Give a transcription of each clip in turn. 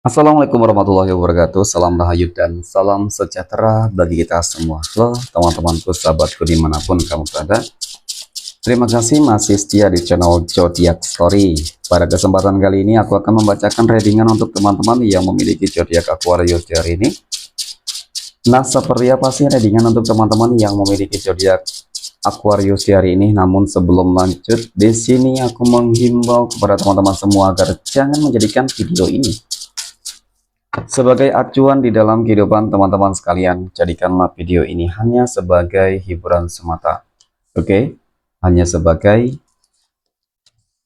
Assalamualaikum warahmatullahi wabarakatuh. Salam rahayu dan salam sejahtera bagi kita semua. Halo teman-temanku, sahabatku dimanapun kamu berada. Terima kasih masih setia di channel Zodiac Story. Pada kesempatan kali ini aku akan membacakan readingan untuk teman-teman yang memiliki zodiak Aquarius di hari ini. Nah, seperti apa sih readingan untuk teman-teman yang memiliki zodiak Aquarius di hari ini? Namun sebelum lanjut, di sini aku menghimbau kepada teman-teman semua agar jangan menjadikan video ini sebagai acuan di dalam kehidupan teman-teman sekalian. Jadikanlah video ini hanya sebagai hiburan semata. Oke, hanya sebagai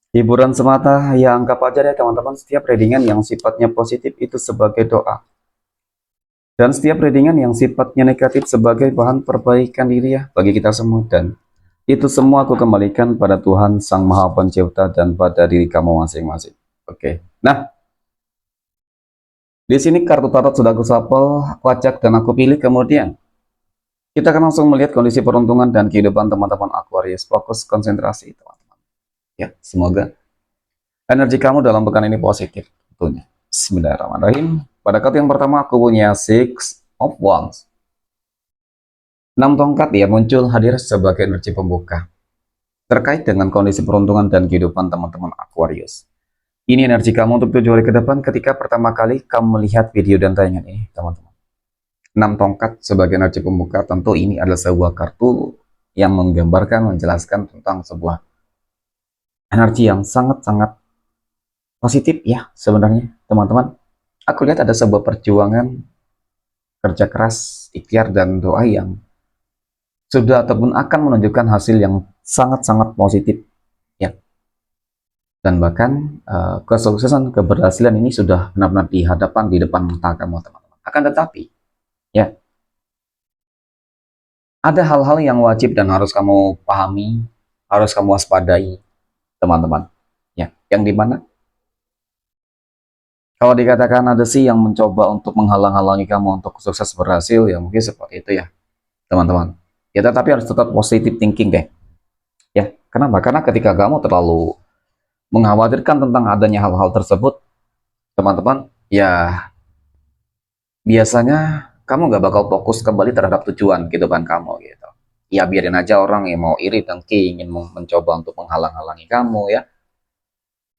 hiburan semata. Ya, anggap aja ya teman-teman, setiap readingan yang sifatnya positif itu sebagai doa. Dan setiap readingan yang sifatnya negatif sebagai bahan perbaikan diri ya bagi kita semua. Dan itu semua aku kembalikan pada Tuhan Sang Maha Pencipta dan pada diri kamu masing-masing. Oke, nah di sini kartu tarot sudah aku shuffle, aku acak dan aku pilih. Kemudian kita akan langsung melihat kondisi peruntungan dan kehidupan teman-teman Aquarius. Fokus konsentrasi teman-teman. Ya, semoga energi kamu dalam pekan ini positif tentunya. Bismillahirrahmanirrahim. Pada kartu yang pertama aku punya Six of Wands. 6 tongkat ya muncul hadir sebagai energi pembuka. Terkait dengan kondisi peruntungan dan kehidupan teman-teman Aquarius. Ini energi kamu untuk 7 hari ke depan ketika pertama kali kamu melihat video dan tayangan ini, teman-teman. 6 tongkat sebagai energi pembuka, tentu ini adalah sebuah kartu yang menggambarkan, menjelaskan tentang sebuah energi yang sangat-sangat positif ya sebenarnya, teman-teman. Aku lihat ada sebuah perjuangan, kerja keras, ikhtiar, dan doa yang sudah ataupun akan menunjukkan hasil yang sangat-sangat positif ya. Dan bahkan kesuksesan, keberhasilan ini sudah benar-benar di hadapan, di depan mata kamu, teman-teman. Akan tetapi ya, ada hal-hal yang wajib dan harus kamu pahami, harus kamu waspadai, teman-teman. Ya, yang dimana kalau dikatakan ada sih yang mencoba untuk menghalang-halangi kamu untuk sukses berhasil, ya mungkin seperti itu ya, teman-teman. Ya, tetapi harus tetap positive thinking deh. Ya, kenapa? Karena ketika kamu terlalu mengkhawatirkan tentang adanya hal-hal tersebut, teman-teman, ya biasanya kamu nggak bakal fokus kembali terhadap tujuan kehidupan kamu gitu. Ya biarin aja orang yang mau iri, dengki, ingin mencoba untuk menghalang-halangi kamu ya.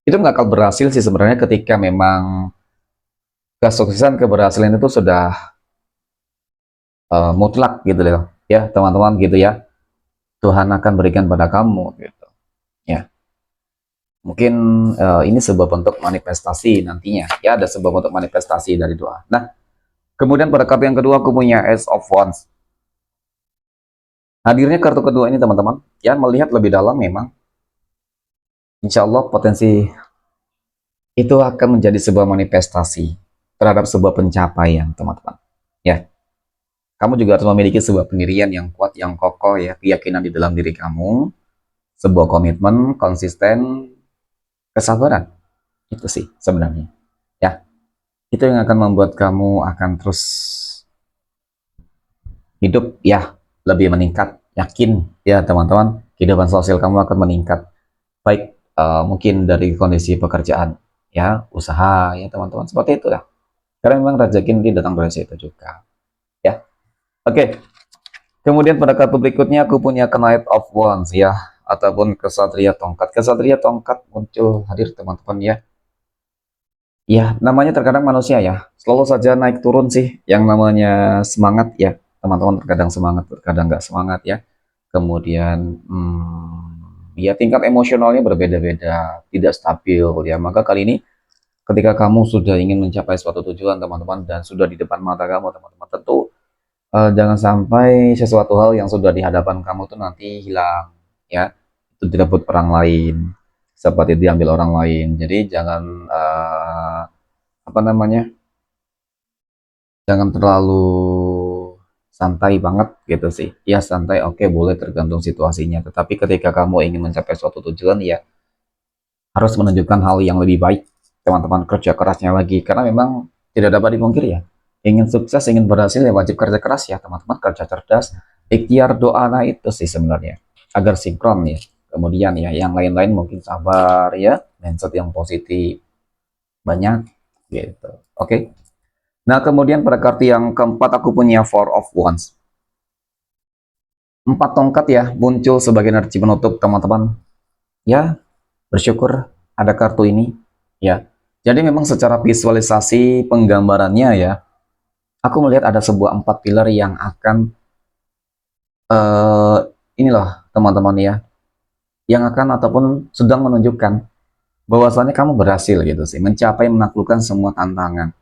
Itu nggak akan berhasil sih sebenarnya ketika memang kesuksesan, keberhasilan itu sudah mutlak gitu loh. Ya, teman-teman gitu ya. Tuhan akan berikan pada kamu gitu. Ya. Mungkin ini sebuah bentuk manifestasi nantinya. Ya, ada sebuah bentuk manifestasi dari doa. Nah, kemudian pada kartu yang kedua aku punya Ace of Wands. Hadirnya kartu kedua ini teman-teman, ya melihat lebih dalam memang insya Allah potensi itu akan menjadi sebuah manifestasi terhadap sebuah pencapaian teman-teman. Ya, kamu juga harus memiliki sebuah pendirian yang kuat, yang kokoh ya, keyakinan di dalam diri kamu, sebuah komitmen, konsisten, kesabaran. Itu sih sebenarnya. Ya, itu yang akan membuat kamu akan terus hidup ya lebih meningkat, yakin ya teman-teman, kehidupan sosial kamu akan meningkat. Baik mungkin dari kondisi pekerjaan ya, usaha ya teman-teman, seperti itu lah. Karena memang rezeki nanti datang dari situ juga. Ya. Oke. Kemudian pada kartu berikutnya aku punya Knight of Wands ya, ataupun kesatria tongkat. Kesatria tongkat muncul hadir teman-teman ya. Ya, namanya terkadang manusia ya, selalu saja naik turun sih yang namanya semangat ya. Teman-teman terkadang semangat, terkadang nggak semangat ya. Kemudian ya tingkat emosionalnya berbeda-beda, tidak stabil ya. Maka kali ini ketika kamu sudah ingin mencapai suatu tujuan teman-teman dan sudah di depan mata kamu teman-teman, tentu jangan sampai sesuatu hal yang sudah di hadapan kamu tuh nanti hilang ya, itu direbut orang lain, seperti diambil orang lain. Jadi jangan apa namanya, jangan terlalu santai banget gitu sih ya. Santai oke, boleh tergantung situasinya, tetapi ketika kamu ingin mencapai suatu tujuan ya harus menunjukkan hal yang lebih baik teman-teman, kerja kerasnya lagi, karena memang tidak dapat dipungkiri ya, ingin sukses, ingin berhasil ya wajib kerja keras ya teman-teman, kerja cerdas, ikhtiar, doa. Nah itu sih sebenarnya agar sinkron ya. Kemudian ya yang lain-lain mungkin sabar ya, mindset yang positif, banyak gitu. Oke. Nah, kemudian pada kartu yang keempat aku punya Four of Wands. Empat tongkat ya muncul sebagai energi penutup teman-teman. Ya, bersyukur ada kartu ini. Ya, jadi memang secara visualisasi penggambarannya ya, aku melihat ada sebuah empat pilar yang akan eh ini loh teman-teman ya, yang akan ataupun sedang menunjukkan bahwasannya kamu berhasil gitu sih, mencapai menaklukkan semua tantangan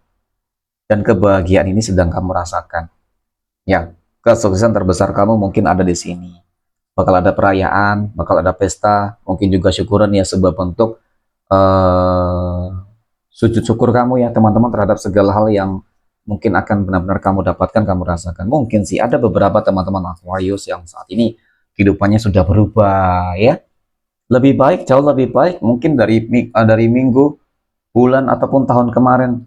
dan kebahagiaan ini sedang kamu rasakan. Ya, kesuksesan terbesar kamu mungkin ada di sini. Bakal ada perayaan, bakal ada pesta, mungkin juga syukuran ya sebuah bentuk eh sujud syukur kamu ya teman-teman terhadap segala hal yang mungkin akan benar-benar kamu dapatkan, kamu rasakan. Mungkin sih ada beberapa teman-teman Aquarius yang saat ini kehidupannya sudah berubah ya. Lebih baik, jauh lebih baik mungkin dari minggu, bulan ataupun tahun kemarin.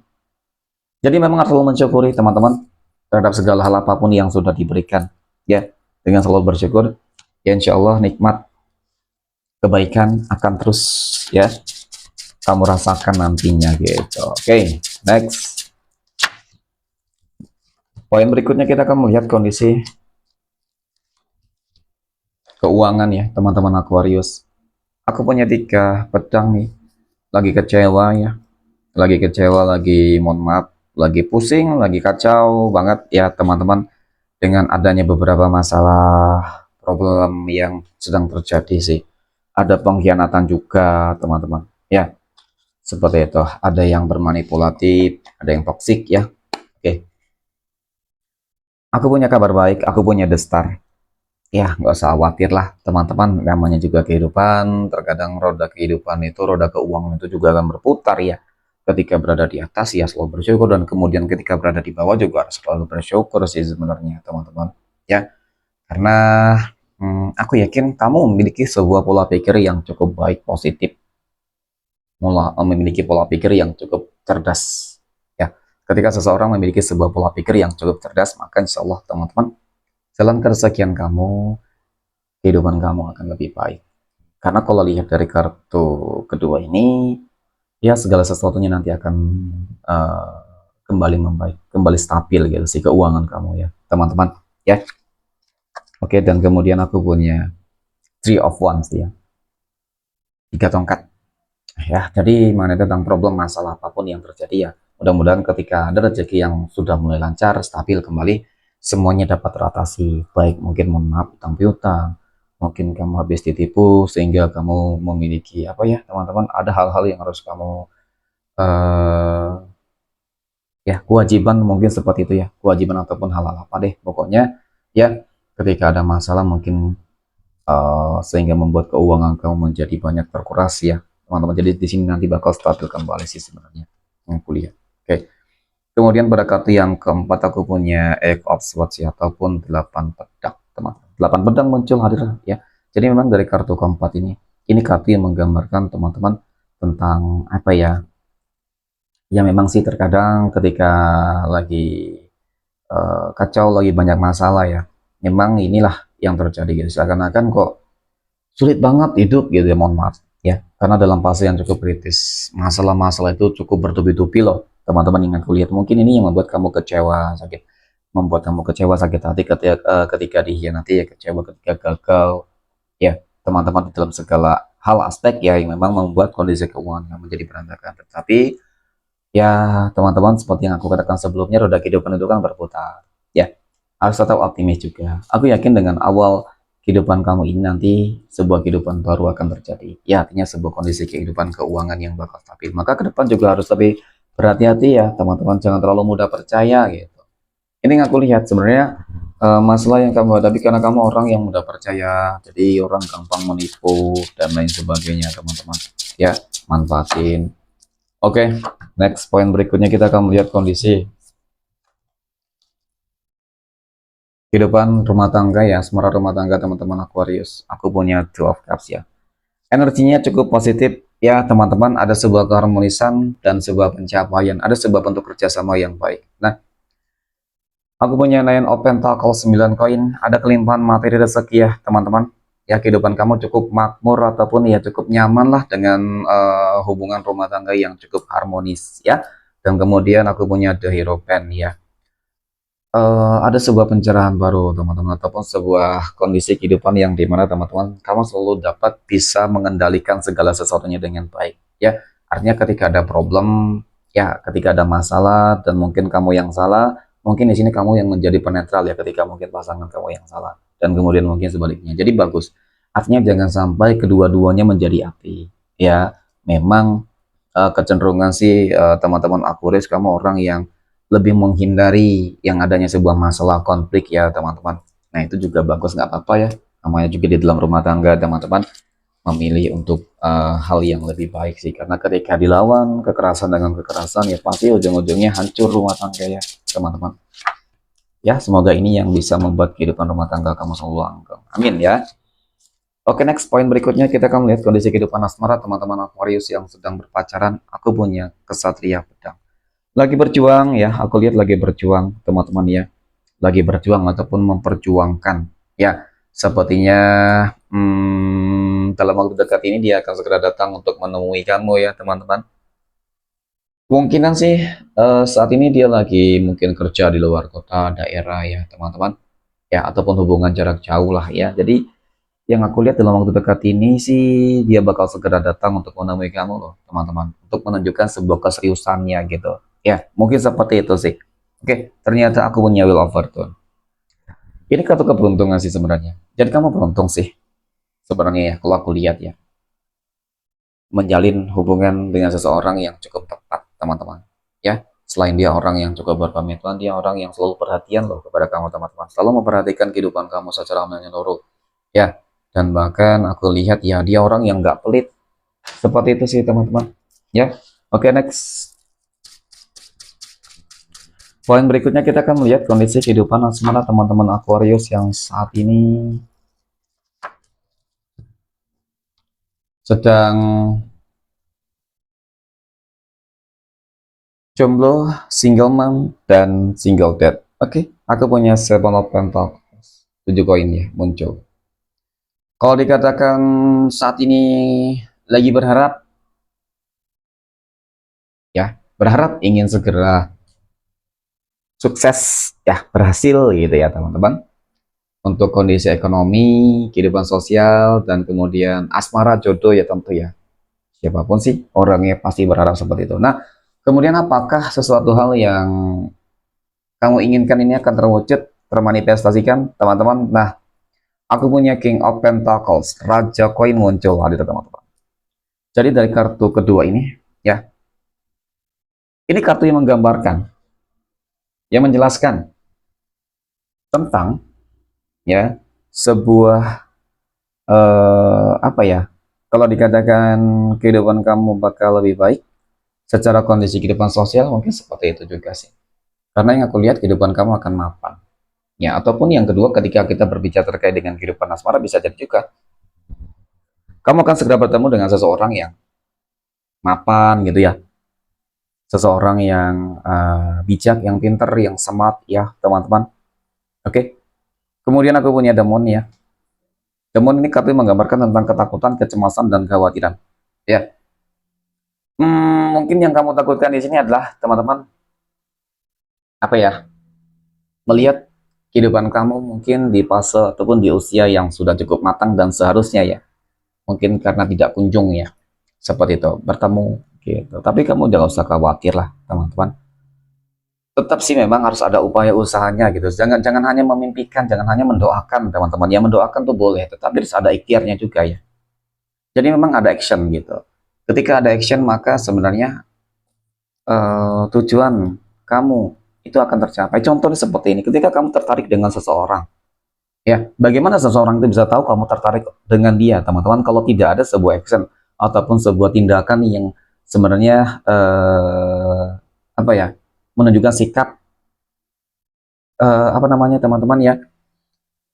Jadi memang harus selalu mensyukuri teman-teman terhadap segala hal apapun yang sudah diberikan. Ya, dengan selalu bersyukur, ya insya Allah nikmat kebaikan akan terus ya kamu rasakan nantinya gitu. Oke, next. Poin berikutnya kita akan melihat kondisi keuangan ya teman-teman Aquarius. Aku punya 3 pedang nih. Lagi kecewa ya. Lagi kecewa, lagi mohon maaf, lagi pusing, lagi kacau banget ya teman-teman. Dengan adanya beberapa masalah problem yang sedang terjadi sih. Ada pengkhianatan juga teman-teman. Ya, seperti itu. Ada yang bermanipulatif, ada yang toksik ya. Oke. Aku punya kabar baik, aku punya The Star. Ya, nggak usah khawatir lah, teman-teman. Namanya juga kehidupan. Terkadang roda kehidupan itu, roda keuangan itu juga akan berputar ya. Ketika berada di atas ya selalu bersyukur, dan kemudian ketika berada di bawah juga harus selalu bersyukur sih sebenarnya, teman-teman. Ya, karena aku yakin kamu memiliki sebuah pola pikir yang cukup baik, positif. Memiliki pola pikir yang cukup cerdas. Ya, ketika seseorang memiliki sebuah pola pikir yang cukup cerdas, maka insya Allah teman-teman, jalan keresakian kamu, kehidupan kamu akan lebih baik. Karena kalau lihat dari kartu kedua ini, ya segala sesuatunya nanti akan uh, kembali membaik, kembali stabil gitu sih keuangan kamu ya, teman-teman. Ya, oke. Dan kemudian aku punya Three of Wands ya, 3 tongkat. Ya, jadi mengenai tentang problem masalah apapun yang terjadi ya, mudah-mudahan ketika ada rezeki yang sudah mulai lancar, stabil kembali, semuanya dapat teratasi. Baik mungkin mohon maaf utang piutang, mungkin kamu habis ditipu sehingga kamu memiliki apa ya teman-teman, ada hal-hal yang harus kamu eh ya kewajiban mungkin seperti itu ya, kewajiban ataupun hal-hal apa deh pokoknya ya, ketika ada masalah mungkin sehingga membuat keuangan kamu menjadi banyak terkuras ya teman-teman. Jadi di sini nanti bakal stabil kembali sih sebenarnya yang kuliah. Oke. Kemudian pada kartu yang keempat aku punya Eight of Swords ya, ataupun 8 pedang teman-teman. 8 pedang muncul hadir ya. Jadi memang dari kartu keempat ini kartu yang menggambarkan teman-teman tentang apa ya? Ya memang sih terkadang ketika lagi kacau, lagi banyak masalah ya. Memang inilah yang terjadi gitu. Seakan-akan kok sulit banget hidup gitu ya, mohon maaf ya, karena dalam fase yang cukup kritis, masalah-masalah itu cukup bertubi-tubi loh teman-teman. Ingat kulihat mungkin ini yang membuat kamu kecewa, sakit, membuat kamu kecewa, sakit hati ketika dikhianati ya, kecewa ketika gagal ya teman-teman, di dalam segala hal aspek ya yang memang membuat kondisi keuangan kamu menjadi berantakan. Tetapi ya teman-teman, seperti yang aku katakan sebelumnya, roda kehidupan itu kan berputar ya, harus tetap optimis juga. Aku yakin dengan awal kehidupan kamu ini nanti sebuah kehidupan baru akan terjadi. Ya, artinya sebuah kondisi kehidupan keuangan yang bakal stabil. Maka ke depan juga harus lebih berhati-hati ya, teman-teman. Jangan terlalu mudah percaya gitu. Ini yang aku lihat sebenarnya masalah yang kamu hadapi karena kamu orang yang mudah percaya. Jadi orang gampang menipu dan lain sebagainya, teman-teman. Ya, manfaatin. Oke, next poin berikutnya kita akan melihat kondisi kehidupan rumah tangga ya, asmara rumah tangga teman-teman Aquarius. Aku punya Two of Cups ya. Energinya cukup positif ya teman-teman, ada sebuah keharmonisan dan sebuah pencapaian, ada sebuah bentuk kerjasama yang baik. Nah, aku punya Nine of Pentacles 9 koin, ada kelimpahan materi rezeki ya teman-teman. Ya, kehidupan kamu cukup makmur ataupun ya cukup nyaman lah dengan hubungan rumah tangga yang cukup harmonis ya. Dan kemudian aku punya The Hierophant ya. Ada sebuah pencerahan baru teman-teman, ataupun sebuah kondisi kehidupan yang dimana teman-teman kamu selalu dapat bisa mengendalikan segala sesuatunya dengan baik ya. Artinya ketika ada problem ya, ketika ada masalah dan mungkin kamu yang salah, mungkin di sini kamu yang menjadi penetral ya, ketika mungkin pasangan kamu yang salah, dan kemudian mungkin sebaliknya. Jadi bagus, artinya jangan sampai kedua-duanya menjadi api ya. Memang kecenderungan sih teman-teman Aquarius, kamu orang yang lebih menghindari yang adanya sebuah masalah konflik ya teman-teman. Nah itu juga bagus, nggak apa-apa ya. Namanya juga di dalam rumah tangga teman-teman, memilih untuk hal yang lebih baik sih. Karena ketika dilawan kekerasan dengan kekerasan ya pasti ujung-ujungnya hancur rumah tangga ya teman-teman. Ya semoga ini yang bisa membuat kehidupan rumah tangga kamu selalu langgeng. Amin ya. Oke, next poin berikutnya kita akan melihat kondisi kehidupan asmara teman-teman Aquarius yang sedang berpacaran. Aku punya kesatria pedang. Lagi berjuang ya, aku lihat lagi berjuang teman-teman ya. Lagi berjuang ataupun memperjuangkan ya. Sepertinya dalam waktu dekat ini dia akan segera datang untuk menemui kamu ya teman-teman. Kemungkinan sih saat ini dia lagi mungkin kerja di luar kota, daerah ya teman-teman. Ya, ataupun hubungan jarak jauh lah ya. Jadi yang aku lihat dalam waktu dekat ini sih dia bakal segera datang untuk menemui kamu loh teman-teman, untuk menunjukkan sebuah keseriusannya gitu ya, mungkin seperti itu sih. Oke, ternyata aku punya Wheel of Fortune. Ini kartu keberuntungan sih sebenarnya, jadi kamu beruntung sih sebenarnya ya, kalau aku lihat ya, menjalin hubungan dengan seseorang yang cukup tepat teman-teman ya. Selain dia orang yang cukup berkomitmen, dia orang yang selalu perhatian loh kepada kamu teman-teman, selalu memperhatikan kehidupan kamu secara menyeluruh ya. Dan bahkan aku lihat ya dia orang yang nggak pelit, seperti itu sih teman-teman ya. Oke, next poin berikutnya kita akan melihat kondisi kehidupan asmara teman-teman Aquarius yang saat ini sedang jomblo, single mom, dan single dad. Oke, aku punya Seven of Pentacles, 7 koin ya muncul. Kalau dikatakan saat ini lagi berharap ya, berharap ingin segera sukses ya, berhasil gitu ya teman-teman, untuk kondisi ekonomi, kehidupan sosial, dan kemudian asmara jodoh ya tentu ya. Siapapun sih orangnya pasti berharap seperti itu. Nah, kemudian apakah sesuatu hal yang kamu inginkan ini akan terwujud, termanifestasikan teman-teman? Nah, aku punya King of Pentacles, Raja Koin muncul hadir teman-teman. Jadi dari kartu kedua ini ya, ini kartu yang menggambarkan, yang menjelaskan tentang ya sebuah apa ya, kalau dikatakan kehidupan kamu bakal lebih baik secara kondisi kehidupan sosial, mungkin seperti itu juga sih, karena yang aku lihat kehidupan kamu akan mapan ya. Ataupun yang kedua, ketika kita berbicara terkait dengan kehidupan asmara, bisa jadi juga kamu akan segera bertemu dengan seseorang yang mapan gitu ya, seseorang yang bijak, yang pinter, yang smart ya teman-teman. Oke, kemudian aku punya Demon ya. Demon ini kartu menggambarkan tentang ketakutan, kecemasan, dan kekhawatiran ya. Mungkin yang kamu takutkan di sini adalah teman-teman, apa ya, melihat kehidupan kamu mungkin di fase ataupun di usia yang sudah cukup matang dan seharusnya ya, mungkin karena tidak kunjung ya seperti itu bertemu gitu. Tapi kamu jangan usah khawatir lah teman-teman, tetap sih memang harus ada upaya usahanya gitu. Jangan hanya memimpikan, jangan hanya mendoakan teman-teman ya. Mendoakan tuh boleh, tetapi harus ada ikhtiarnya juga ya. Jadi memang ada action gitu. Ketika ada action, maka sebenarnya tujuan kamu itu akan tercapai. Contohnya seperti ini, ketika kamu tertarik dengan seseorang ya, bagaimana seseorang itu bisa tahu kamu tertarik dengan dia teman-teman, kalau tidak ada sebuah action ataupun sebuah tindakan yang sebenarnya apa ya, menunjukkan sikap apa namanya teman-teman ya,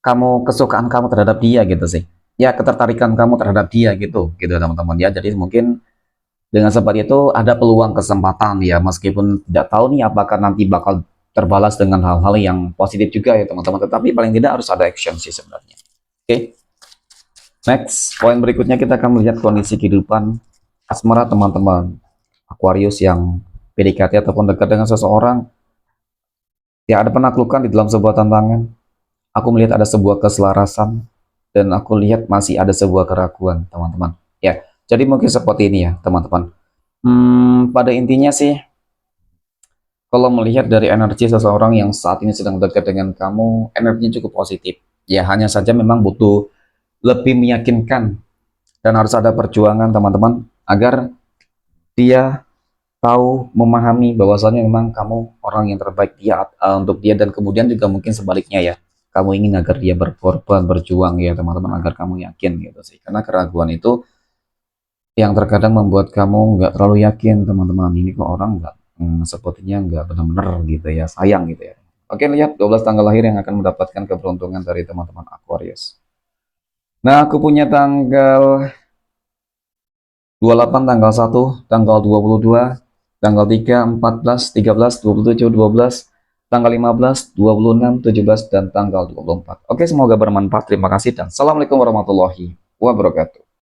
kamu, kesukaan kamu terhadap dia gitu sih ya, ketertarikan kamu terhadap dia gitu gitu teman-teman ya. Jadi mungkin dengan seperti itu ada peluang kesempatan ya, meskipun tidak tahu nih apakah nanti bakal terbalas dengan hal-hal yang positif juga ya teman-teman, tetapi paling tidak harus ada action sih sebenarnya. Oke, next poin berikutnya kita akan melihat kondisi kehidupan asmara teman-teman Aquarius yang PDKT ataupun dekat dengan seseorang, ya ada penaklukan di dalam sebuah tantangan. Aku melihat ada sebuah keselarasan, dan aku lihat masih ada sebuah keraguan, teman-teman. Ya, jadi mungkin seperti ini ya, teman-teman. Pada intinya sih, kalau melihat dari energi seseorang yang saat ini sedang dekat dengan kamu, energinya cukup positif. Ya, hanya saja memang butuh lebih meyakinkan dan harus ada perjuangan, teman-teman, agar dia tahu, memahami bahwasannya memang kamu orang yang terbaik dia untuk dia, dan kemudian juga mungkin sebaliknya ya. Kamu ingin agar dia berkorban, berjuang ya, teman-teman, agar kamu yakin gitu sih. Karena keraguan itu yang terkadang membuat kamu nggak terlalu yakin, teman-teman, ini kok orang nggak sepertinya nggak benar-benar gitu ya, sayang gitu ya. Oke, lihat 12 tanggal lahir yang akan mendapatkan keberuntungan dari teman-teman Aquarius. Nah, aku punya tanggal 28, tanggal 1, tanggal 22, tanggal 3, 14, 13, 27, 12, tanggal 15, 26, 17, dan tanggal 24. Oke, semoga bermanfaat. Terima kasih dan assalamualaikum warahmatullahi wabarakatuh.